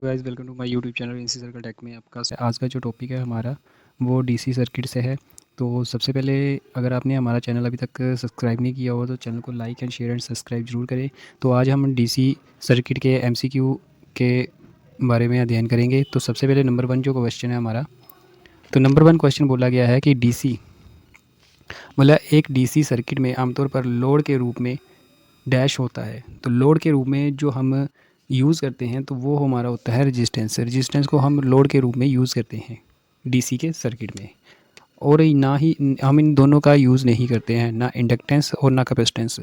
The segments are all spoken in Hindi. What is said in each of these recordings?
Guys welcome to my YouTube channel इनसी सर्कल टेक में आपका आज का जो टॉपिक है हमारा वो डीसी सर्किट से है। तो सबसे पहले अगर आपने हमारा चैनल अभी तक सब्सक्राइब नहीं किया हो तो चैनल को like and share and subscribe जरूर करें। तो आज हम डीसी सर्किट के एमसीक्यू के बारे में अध्ययन करेंगे। तो सबसे पहले नंबर 1 जो क्वेश्चन है हमारा, तो नंबर 1 क्वेश्चन बोला गया है कि डीसी मतलब एक डीसी सर्किट में आमतौर पर लोड के रूप में डैश होता है। तो लोड के रूप में जो हम यूज़ करते हैं तो वो हमारा होता है रेजिस्टेंस। रेजिस्टेंस को हम लोड के रूप में यूज़ करते हैं डीसी के सर्किट में। और ना ही हम इन दोनों का यूज़ नहीं करते हैं, ना इंडक्टेंस और ना कैपेसिटेंस।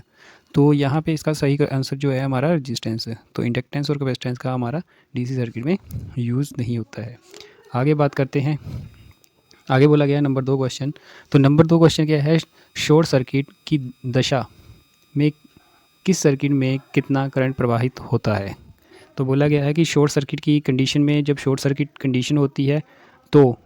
तो यहाँ पे इसका सही आंसर जो है हमारा रेजिस्टेंस है। तो इंडक्टेंस और कैपेसिटेंस का हमारा डीसी सर्किट में यूज़ नहीं होता है। आगे बात करते हैं। आगे बोला गया है नंबर 2 क्वेश्चन। तो नंबर 2 क्वेश्चन क्या है, शॉर्ट सर्किट की दशा में किस सर्किट में कितना करंट प्रवाहित होता है। तो बोला गया है कि शॉर्ट सर्किट की कंडीशन में जब शॉर्ट सर्किट कंडीशन होती है तो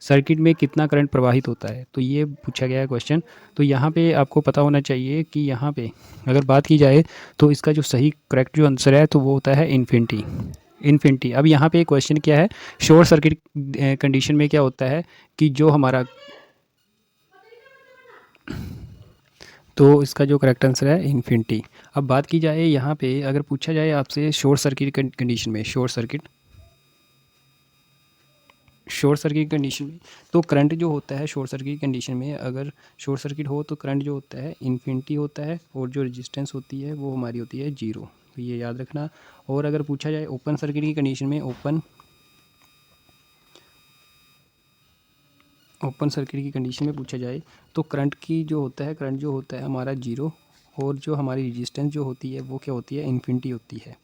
सर्किट में कितना करंट प्रवाहित होता है, तो ये पूछा गया है क्वेश्चन। तो यहाँ पे आपको पता होना चाहिए कि यहाँ पे अगर बात की जाए तो इसका जो सही करेक्ट जो आंसर है तो वो होता है इन्फिनिटी। इन्फिनिटी। अब यहाँ पे क्वेश्चन क्या है, शॉर्ट सर्किट कंडीशन में क्या होता है कि जो हमारा, तो इसका जो करेक्ट आंसर है इन्फिनिटी। अब बात की जाए यहाँ पे अगर पूछा जाए आपसे शॉर्ट सर्किट कंडीशन में, शॉर्ट सर्किट कंडीशन में तो करंट जो होता है शॉर्ट सर्किट कंडीशन में, अगर शॉर्ट सर्किट हो तो करंट जो होता है इन्फिनिटी होता है और जो रेजिस्टेंस होती है वो हमारी होती है 0। तो ये याद रखना। और अगर पूछा जाए ओपन सर्किट की कंडीशन में, ओपन सर्किट की कंडीशन में पूछा जाए तो करंट जो होता है हमारा 0 और जो हमारी रेजिस्टेंस जो होती है वो क्या होती है, इन्फिनिटी होती है।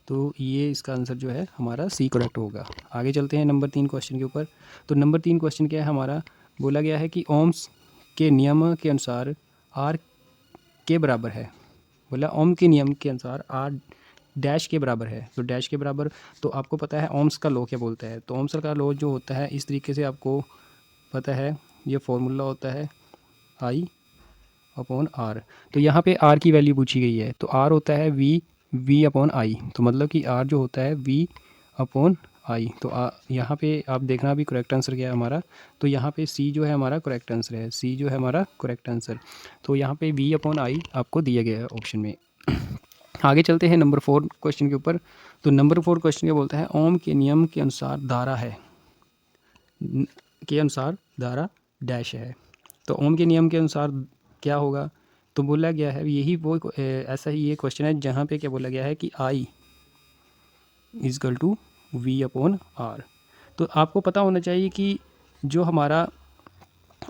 तो ये इसका आंसर जो है हमारा सी करेक्ट होगा। आगे चलते हैं नंबर 3 क्वेश्चन के ऊपर। तो नंबर 3 क्वेश्चन क्या है हमारा, बोला गया है कि ओम्स के नियम के अनुसार आर के बराबर है। बोला ओम के नियम के अनुसार आर डैश के बराबर है। तो डैश के बराबर, तो आपको पता है ओम्स का लॉ क्या बोलता है। तो ओम्स का लॉ जो होता है इस तरीके से आपको पता है, ये फॉर्मूला होता है आई अपॉन आर। तो यहाँ पे आर की वैल्यू पूछी गई है तो आर होता है वी अपॉन आई। तो मतलब कि आर जो होता है वी अपॉन आई। तो यहाँ पे आप देखना भी करेक्ट आंसर क्या है हमारा। तो यहाँ पे सी जो है हमारा करेक्ट आंसर है, सी जो है हमारा करेक्ट आंसर। तो यहाँ पे वी अपॉन आई आपको दिया गया है ऑप्शन में। आगे चलते हैं नंबर 4 क्वेश्चन के ऊपर। तो नंबर 4 क्वेश्चन क्या बोलता है, ओम के नियम के अनुसार धारा है, के अनुसार धारा डैश है। तो ओम के नियम के अनुसार क्या होगा, तो बोला गया है यही वो ऐसा ही ये क्वेश्चन है जहाँ पे क्या बोला गया है कि I is equal to V upon R. तो आपको पता होना चाहिए कि जो हमारा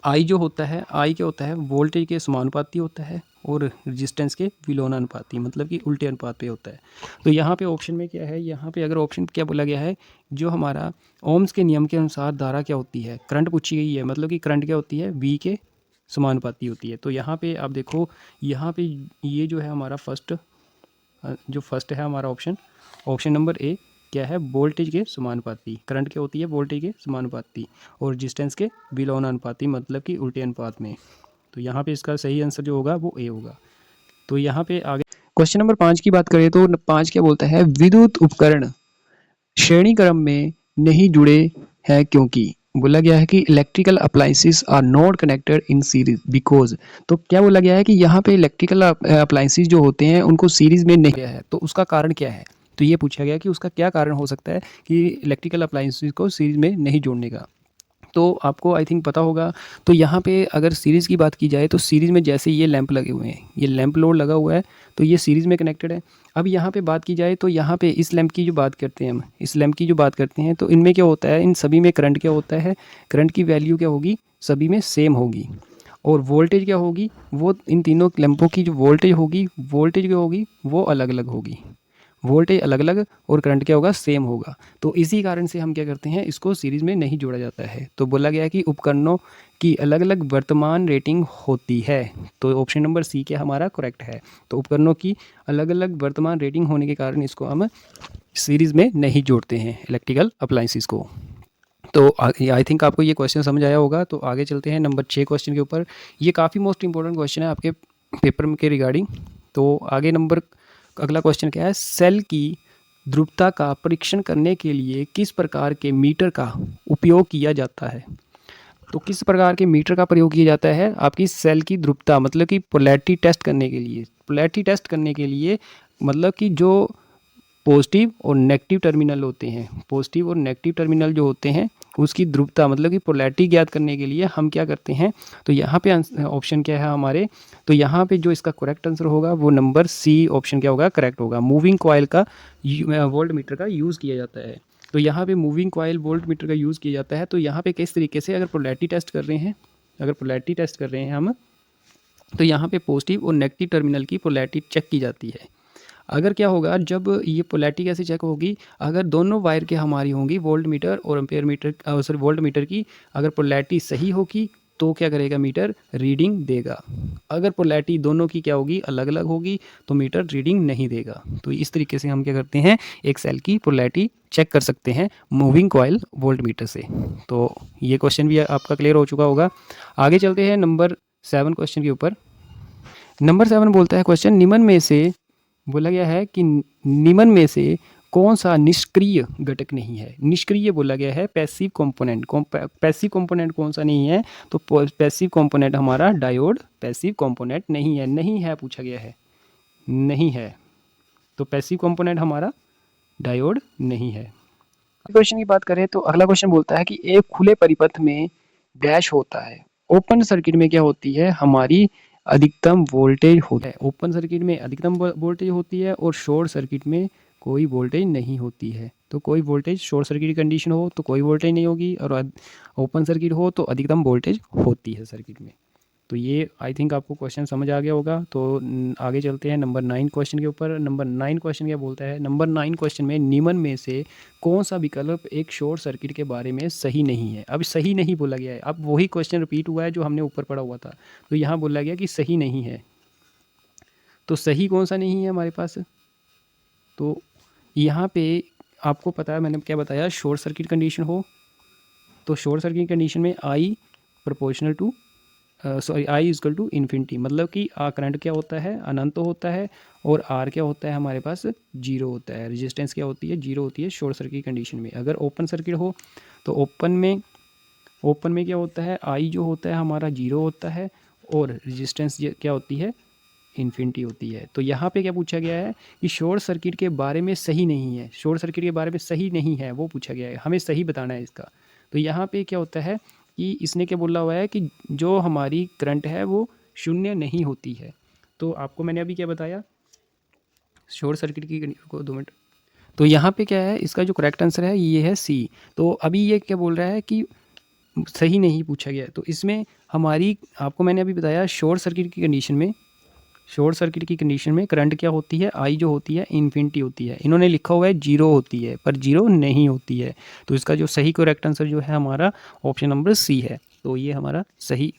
आई जो होता है, आई क्या होता है, वोल्टेज के समानुपाती होता है और रेजिस्टेंस के विलोमानुपाती, मतलब कि उल्टे अनुपात पे होता है। तो यहाँ पे ऑप्शन में क्या है, यहाँ पे अगर ऑप्शन क्या बोला गया है, जो हमारा ओम्स के नियम के अनुसार धारा क्या होती है, करंट पूछी गई है, मतलब कि करंट क्या होती है, वी के समानुपाती होती है। तो यहाँ पे आप देखो, यहाँ पे ये जो है हमारा फर्स्ट है हमारा ऑप्शन नंबर ए क्या है, वोल्टेज के समानुपाती। करंट क्या होती है, वोल्टेज के समानुपाती और रेजिस्टेंस के विलोमानुपाती, मतलब कि उल्टे अनुपात में। तो यहाँ पे इसका सही आंसर जो होगा वो ए होगा। तो यहाँ पे आगे क्वेश्चन नंबर 5 की बात करें तो 5 क्या बोलता है, विद्युत उपकरण श्रेणी क्रम में नहीं जुड़े हैं क्योंकि, बोला गया है कि electrical appliances are not connected in series because. तो क्या बोला गया है कि यहाँ पे इलेक्ट्रिकल अप्लायंसेस जो होते हैं उनको सीरीज में नहीं है, तो उसका कारण क्या है। तो ये पूछा गया कि उसका क्या कारण हो सकता है कि इलेक्ट्रिकल अप्लायंसेस को सीरीज में नहीं जोड़ने का। तो आपको आई थिंक पता होगा। तो यहाँ पे अगर सीरीज़ की बात की जाए तो सीरीज़ में जैसे ये लैंप लगे हुए हैं, ये लैंप लोड लगा हुआ है तो ये सीरीज़ में कनेक्टेड है। अब यहाँ पे बात की जाए तो यहाँ पे इस लैंप की जो बात करते हैं हम, इस लैंप की जो बात करते हैं तो इनमें क्या होता है, इन सभी में करंट क्या होता है, करंट की वैल्यू क्या होगी, सभी में सेम होगी। और वोल्टेज क्या होगी, वो इन तीनों लैंपों की जो वोल्टेज क्या होगी वो अलग अलग होगी। वोल्टेज अलग अलग और करंट क्या होगा, सेम होगा। तो इसी कारण से हम क्या करते हैं, इसको सीरीज़ में नहीं जोड़ा जाता है। तो बोला गया है कि उपकरणों की अलग अलग वर्तमान रेटिंग होती है। तो ऑप्शन नंबर सी क्या हमारा करेक्ट है। तो उपकरणों की अलग अलग वर्तमान रेटिंग होने के कारण इसको हम सीरीज़ में नहीं जोड़ते हैं, इलेक्ट्रिकल अप्लायंसेस को। तो आई थिंक आपको ये क्वेश्चन समझ आया होगा। तो आगे चलते हैं नंबर 6 क्वेश्चन के ऊपर। ये काफ़ी मोस्ट इंपॉर्टेंट क्वेश्चन है आपके पेपर के रिगार्डिंग। तो आगे अगला क्वेश्चन क्या है, सेल की ध्रुवता का परीक्षण करने के लिए किस प्रकार के मीटर का उपयोग किया जाता है? तो किस प्रकार के मीटर का प्रयोग किया जाता है आपकी सेल की ध्रुवता मतलब कि पोलैरिटी टेस्ट करने के लिए? पोलैरिटी टेस्ट करने के लिए मतलब कि जो पॉजिटिव और नेगेटिव टर्मिनल होते हैं, पॉजिटिव और नेगेटिव टर्मिनल जो होते हैं उसकी ध्रुवता मतलब कि पोलैरिटी ज्ञात करने के लिए हम क्या करते हैं, तो यहाँ पे ऑप्शन क्या है हमारे, तो यहाँ पे जो इसका करेक्ट आंसर होगा वो नंबर सी ऑप्शन क्या होगा, करेक्ट होगा। मूविंग कॉइल का वोल्ट मीटर का यूज़ किया जाता है। तो यहाँ पे मूविंग कॉइल वोल्ट मीटर का यूज़ किया जाता है। तो यहाँ पे किस तरीके से अगर पोलैरिटी टेस्ट कर रहे हैं, अगर पोलैरिटी टेस्ट कर रहे हैं हम, तो यहाँ पे पॉजिटिव और नेगेटिव टर्मिनल की पोलैरिटी चेक की जाती है। अगर क्या होगा, जब ये पोलैरिटी कैसे चेक होगी, अगर दोनों वायर के हमारी होंगी वोल्ट मीटर और ampere metre, sorry volt meter की अगर पोलैरिटी सही होगी तो क्या करेगा, मीटर रीडिंग देगा। अगर पोलैरिटी दोनों की क्या होगी, अलग अलग होगी, तो मीटर रीडिंग नहीं देगा। तो इस तरीके से हम क्या करते हैं, एक सेल की पोलैरिटी चेक कर सकते हैं मूविंग कॉइल वोल्ट मीटर से। तो ये क्वेश्चन भी आपका क्लियर हो चुका होगा। आगे चलते हैं नंबर 7 क्वेश्चन के ऊपर। नंबर 7 बोलता है क्वेश्चन, निम्न में से बोला गया है कि निम्न में से कौन सा निष्क्रिय घटक नहीं है। निष्क्रिय बोला गया है, पैसिव कंपोनेंट। पैसिव कंपोनेंट कौन सा नहीं है, तो पैसिव कंपोनेंट हमारा डायोड पैसिव कंपोनेंट नहीं है। नहीं है पूछा गया है, नहीं है, तो पैसिव कंपोनेंट हमारा डायोड नहीं है। क्वेश्चन की बात करें तो अगला क्वेश्चन बोलता है कि एक खुले परिपथ में डैश होता है, ओपन सर्किट में क्या होती है, हमारी अधिकतम वोल्टेज होता है। ओपन सर्किट में अधिकतम वोल्टेज होती है और शॉर्ट सर्किट में कोई वोल्टेज नहीं होती है। तो कोई वोल्टेज, शॉर्ट सर्किट की कंडीशन हो तो कोई वोल्टेज नहीं होगी, और ओपन सर्किट हो तो अधिकतम वोल्टेज होती है सर्किट में। तो ये आई थिंक आपको क्वेश्चन समझ आ गया होगा। तो आगे चलते हैं नंबर 9 क्वेश्चन के ऊपर। नंबर 9 क्वेश्चन क्या बोलता है, नंबर 9 क्वेश्चन में निम्न में से कौन सा विकल्प एक शॉर्ट सर्किट के बारे में सही नहीं है। अब सही नहीं बोला गया है, अब वही क्वेश्चन रिपीट हुआ है जो हमने ऊपर पढ़ा हुआ था। तो यहाँ बोला गया कि सही नहीं है। तो सही कौन सा नहीं है हमारे पास, तो यहाँ पे आपको पता है मैंने क्या बताया, शॉर्ट सर्किट कंडीशन हो तो शॉर्ट सर्किट कंडीशन में I proportional to sorry I is equal to infinity, मतलब कि करंट क्या होता है, अनंत होता है, और आर क्या होता है हमारे पास, जीरो होता है। रेजिस्टेंस क्या होती है, जीरो होती है शॉर्ट सर्किट कंडीशन में। अगर ओपन सर्किट हो तो ओपन में क्या होता है, आई जो होता है हमारा जीरो होता है, और रेजिस्टेंस क्या होती है, इन्फिनिटी होती है। तो यहाँ पे क्या पूछा गया है कि शॉर्ट सर्किट के बारे में सही नहीं है, शॉर्ट सर्किट के बारे में सही नहीं है वो पूछा गया है, हमें सही बताना है इसका। तो यहाँ पे क्या होता है कि इसने क्या बोला हुआ है कि जो हमारी करंट है वो शून्य नहीं होती है। तो आपको मैंने अभी क्या बताया, शॉर्ट सर्किट की को 2 मिनट। तो यहाँ पे क्या है, इसका जो करेक्ट आंसर है ये है सी। तो अभी ये क्या बोल रहा है कि सही नहीं पूछा गया। तो इसमें हमारी, आपको मैंने अभी बताया शॉर्ट सर्किट की कंडीशन में, शॉर्ट सर्किट की कंडीशन में करंट क्या होती है, आई जो होती है इन्फिनिटी होती है। इन्होंने लिखा हुआ है जीरो होती है, पर जीरो नहीं होती है। तो इसका जो सही करेक्ट आंसर जो है हमारा ऑप्शन नंबर सी है। तो ये हमारा सही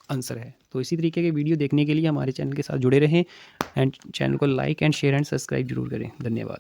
आंसर है। तो इसी तरीके के वीडियो देखने के लिए हमारे चैनल के साथ जुड़े रहें, एंड चैनल को like and share and subscribe जरूर करें। धन्यवाद।